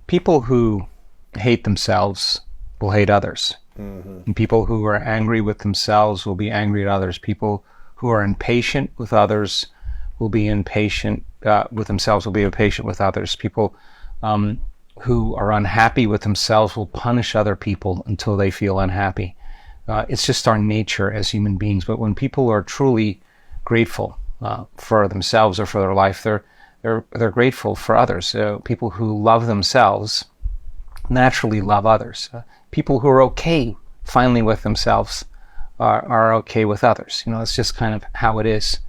People who hate themselves will hate others. And people who are angry with themselves will be angry at others. People who are impatient with others will be impatient with themselves, will be impatient with others. People who are unhappy with themselves will punish other people until they feel unhappy. It's just our nature as human beings. But when people are truly grateful for themselves or for their life, they're grateful for others. People who love themselves naturally love others. People who are okay finally with themselves are okay with others. It's just kind of how it is.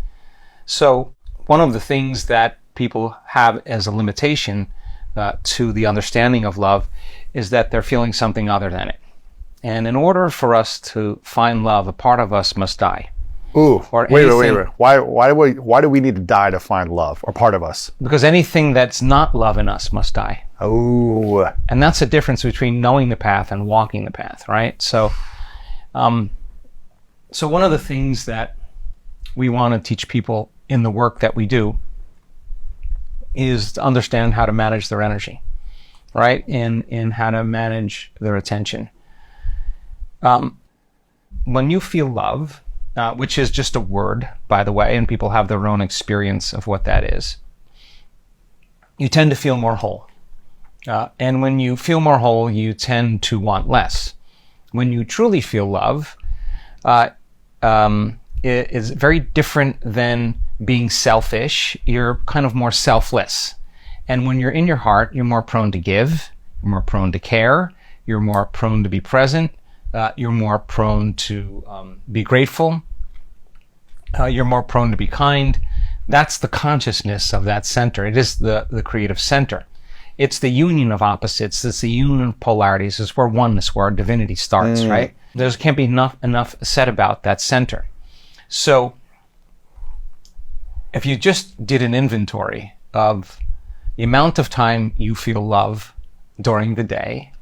So one of the things that people have as a limitation to the understanding of love is that they're feeling something other than it. And in order for us to find love, a part of us must die. Ooh, wait. Why do we need to die to find love, or part of us? Because anything that's not love in us must die. Oh. And that's the difference between knowing the path and walking the path, right? So one of the things that we want to teach people in the work that we do is to understand how to manage their energy, right? And how to manage their attention. When you feel love, which is just a word, by the way, and people have their own experience of what that is, you tend to feel more whole. And when you feel more whole, you tend to want less. When you truly feel love, it is very different than being selfish. You're kind of more selfless. And when you're in your heart, you're more prone to give, you're more prone to care, you're more prone to be present, you're more prone to be grateful, you're more prone to be kind. That's the consciousness of that center. It is the creative center. It's the union of opposites. It's the union of polarities. It's where oneness, where our divinity starts, right? There can't be enough said about that center. So if you just did an inventory of the amount of time you feel love during the day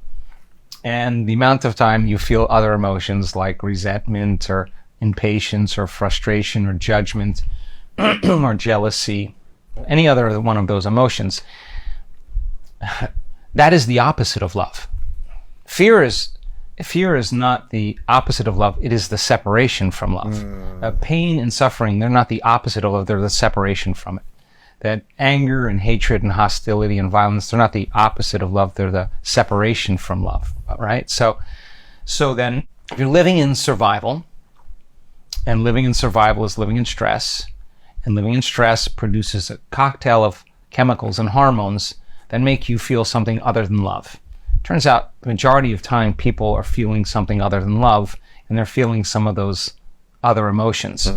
and the amount of time you feel other emotions like resentment or impatience or frustration or judgment or jealousy, any other one of those emotions, that is the opposite of love. Fear is not the opposite of love. It is the separation from love. Pain and suffering, they're not the opposite of love. They're the separation from it. That anger and hatred and hostility and violence, they're not the opposite of love. They're the separation from love, right? So then if you're living in survival, and living in survival is living in stress, and living in stress produces a cocktail of chemicals and hormones that make you feel something other than love. Turns out the majority of time people are feeling something other than love, and they're feeling some of those other emotions.